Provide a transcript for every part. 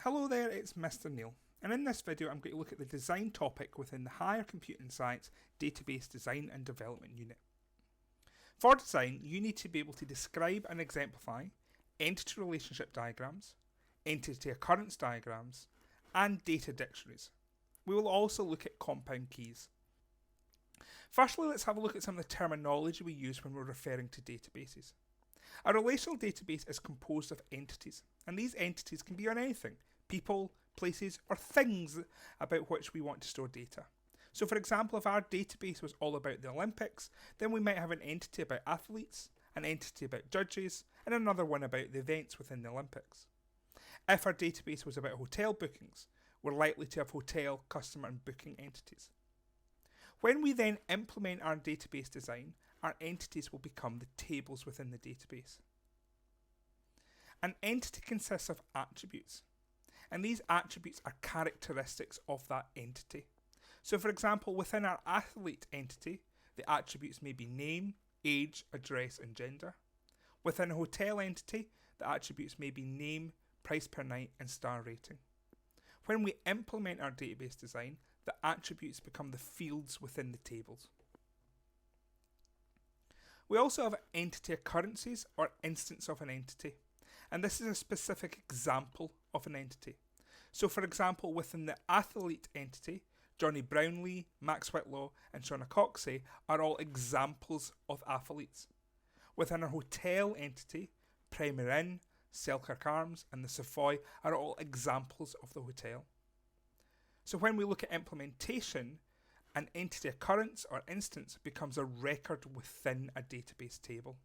Hello there, it's Mr. Neil, and in this video I'm going to look at the design topic within the Higher Computing Science Database Design and Development Unit. For design, you need to be able to describe and exemplify entity relationship diagrams, entity occurrence diagrams, and data dictionaries. We will also look at compound keys. Firstly, let's have a look at some of the terminology we use when we're referring to databases. A relational database is composed of entities, and these entities can be on anything: people, places, or things about which we want to store data. So for example, if our database was all about the Olympics, then we might have an entity about athletes, an entity about judges, and another one about the events within the Olympics. If our database was about hotel bookings, we're likely to have hotel, customer, and booking entities. When we then implement our database design, our entities will become the tables within the database. An entity consists of attributes, and these attributes are characteristics of that entity. So for example, within our athlete entity, the attributes may be name, age, address, and gender. Within a hotel entity, the attributes may be name, price per night, and star rating. When we implement our database design, the attributes become the fields within the tables. We also have entity occurrences, or instance of an entity, and this is a specific example of an entity. So for example, within the athlete entity, Johnny Brownlee, Max Whitlaw, and Shauna Coxey are all examples of athletes. Within our hotel entity, Premier Inn, Selkirk Arms, and the Savoy are all examples of the hotel. So when we look at implementation, an entity occurrence or instance becomes a record within a database table.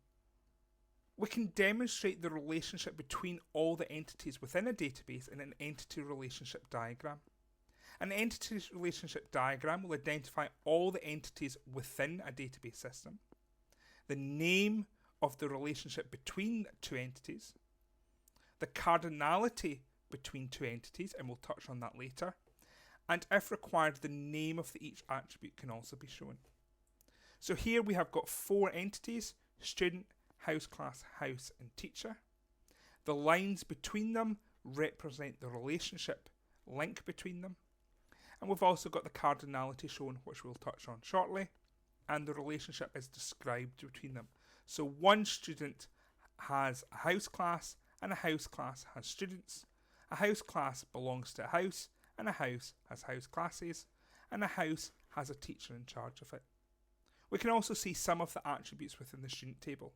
We can demonstrate the relationship between all the entities within a database in an entity relationship diagram. An entity relationship diagram will identify all the entities within a database system, the name of the relationship between two entities, the cardinality between two entities, and we'll touch on that later, and if required, the name of each attribute can also be shown. So here we have got four entities: student, house class, house, and teacher. The lines between them represent the relationship link between them. And we've also got the cardinality shown, which we'll touch on shortly, and the relationship is described between them. So one student has a house class, and a house class has students. A house class belongs to a house, and a house has house classes, and a house has a teacher in charge of it. We can also see some of the attributes within the student table.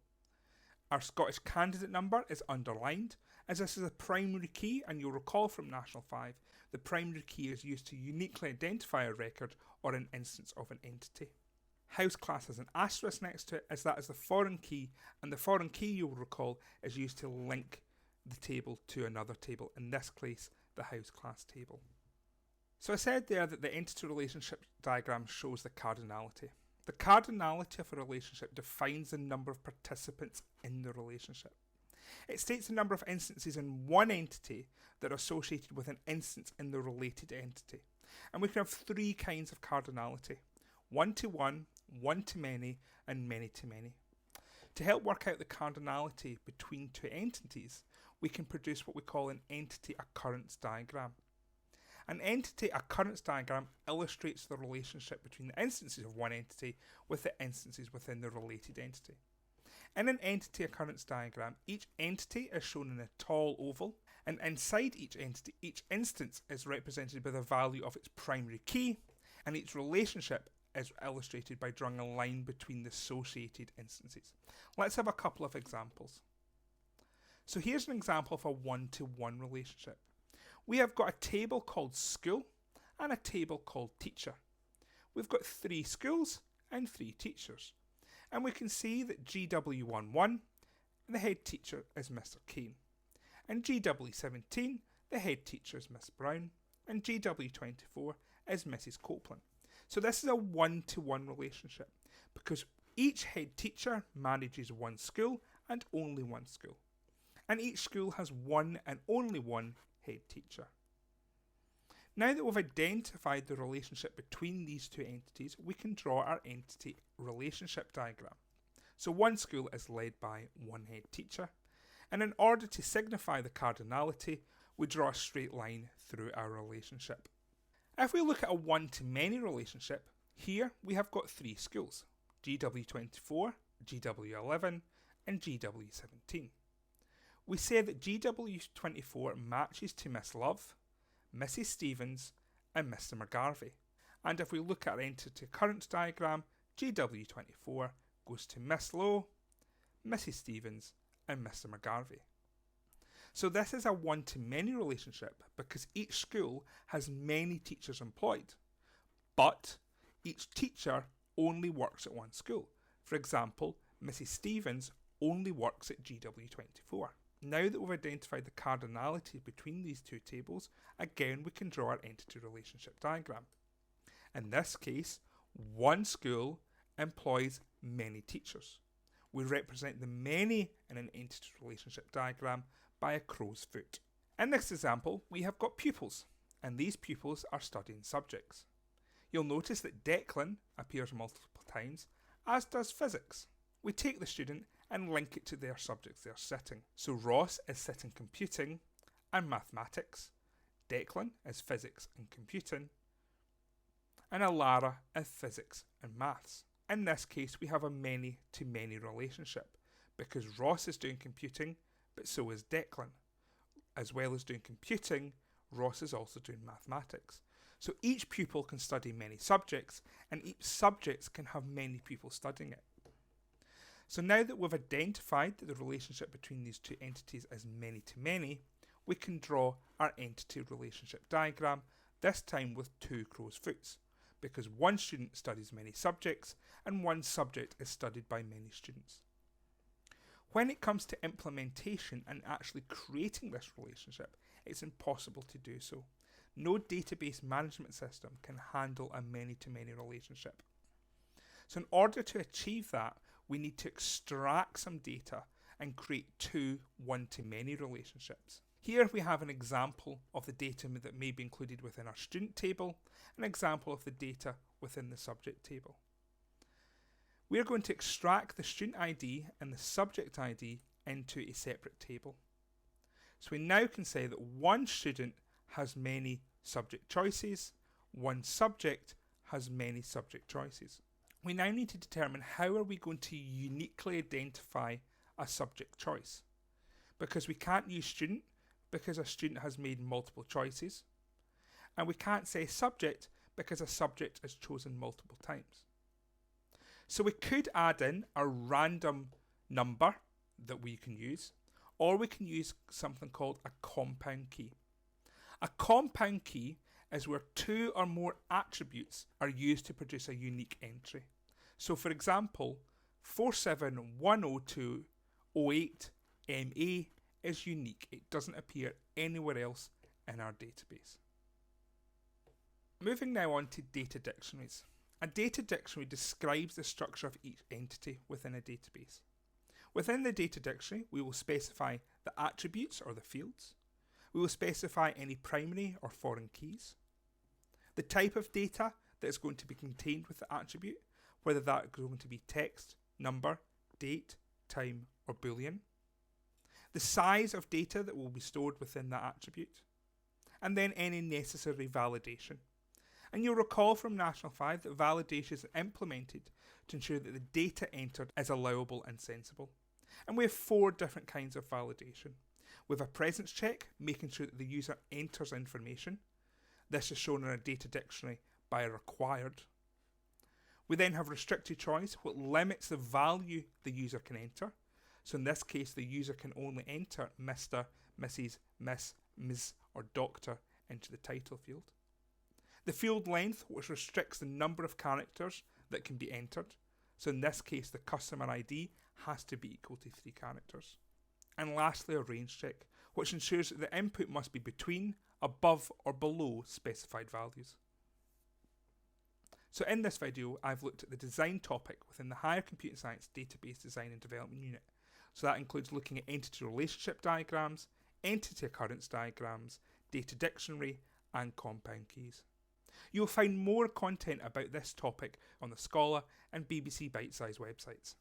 Our Scottish candidate number is underlined, as this is a primary key, and you'll recall from National 5, the primary key is used to uniquely identify a record or an instance of an entity. House class has an asterisk next to it, as that is the foreign key, and the foreign key, you'll recall, is used to link the table to another table, in this case the house class table. So I said there that the entity relationship diagram shows the cardinality. The cardinality of a relationship defines the number of participants in the relationship. It states the number of instances in one entity that are associated with an instance in the related entity. And we can have three kinds of cardinality: one-to-one, one-to-many, and many-to-many. To help work out the cardinality between two entities, we can produce what we call an entity occurrence diagram. An entity occurrence diagram illustrates the relationship between the instances of one entity with the instances within the related entity. In an entity occurrence diagram, each entity is shown in a tall oval, and inside each entity, each instance is represented by the value of its primary key, and each relationship is illustrated by drawing a line between the associated instances. Let's have a couple of examples. So here's an example of a one-to-one relationship. We have got a table called school and a table called teacher. We've got 3 schools and 3 teachers. And we can see that GW11, the head teacher is Mr. Keane. And GW17, the head teacher is Miss Brown. And GW24 is Mrs. Copeland. So this is a one-to-one relationship, because each head teacher manages one school and only one school. And each school has one and only one head teacher. Now that we've identified the relationship between these two entities, we can draw our entity relationship diagram. So one school is led by one head teacher, and in order to signify the cardinality, we draw a straight line through our relationship. If we look at a one-to-many relationship, here we have got three schools, GW24, GW11 and GW17. We say that GW24 matches to Miss Love, Mrs Stevens and Mr McGarvey. And if we look at our entity occurrence diagram, GW24 goes to Miss Lowe, Mrs Stevens and Mr McGarvey. So this is a one-to-many relationship because each school has many teachers employed, but each teacher only works at one school. For example, Mrs Stevens only works at GW24. Now that we've identified the cardinality between these two tables, again we can draw our entity relationship diagram. In this case, one school employs many teachers. We represent the many in an entity relationship diagram by a crow's foot. In this example, we have got pupils, and these pupils are studying subjects. You'll notice that Declan appears multiple times, as does physics. We take the student and link it to their subjects they're sitting. So Ross is sitting computing and mathematics, Declan is physics and computing, and Alara is physics and maths. In this case, we have a many-to-many relationship because Ross is doing computing, but so is Declan. As well as doing computing, Ross is also doing mathematics. So each pupil can study many subjects, and each subject can have many people studying it. So now that we've identified that the relationship between these two entities is many-to-many, we can draw our entity relationship diagram, this time with two crow's foots, because one student studies many subjects and one subject is studied by many students. When it comes to implementation and actually creating this relationship, it's impossible to do so. No database management system can handle a many-to-many relationship. So in order to achieve that, we need to extract some data and create two one-to-many relationships. Here we have an example of the data that may be included within our student table, an example of the data within the subject table. We are going to extract the student ID and the subject ID into a separate table. So we now can say that one student has many subject choices, one subject has many subject choices. We now need to determine how are we going to uniquely identify a subject choice. Because we can't use student because a student has made multiple choices, and we can't say subject because a subject is chosen multiple times. So we could add in a random number that we can use, or we can use something called a compound key. A compound key is where two or more attributes are used to produce a unique entry. So for example, 47102008MA is unique. It doesn't appear anywhere else in our database. Moving now on to data dictionaries. A data dictionary describes the structure of each entity within a database. Within the data dictionary, we will specify the attributes or the fields. We will specify any primary or foreign keys, the type of data that is going to be contained with the attribute, whether that is going to be text, number, date, time, or boolean, the size of data that will be stored within that attribute, and then any necessary validation. And you'll recall from National 5 that validation is implemented to ensure that the data entered is allowable and sensible. And we have 4 different kinds of validation. We have a presence check, making sure that the user enters information. This is shown in a data dictionary by a required. We then have restricted choice, what limits the value the user can enter. So in this case, the user can only enter Mr, Mrs, Miss, Ms, or Doctor into the title field. The field length, which restricts the number of characters that can be entered. So in this case, the customer ID has to be equal to 3 characters. And lastly, a range check, which ensures that the input must be between, above, or below specified values. So in this video, I've looked at the design topic within the Higher Computing Science Database Design and Development Unit. So that includes looking at entity relationship diagrams, entity occurrence diagrams, data dictionary, and compound keys. You'll find more content about this topic on the Scholar and BBC Bitesize websites.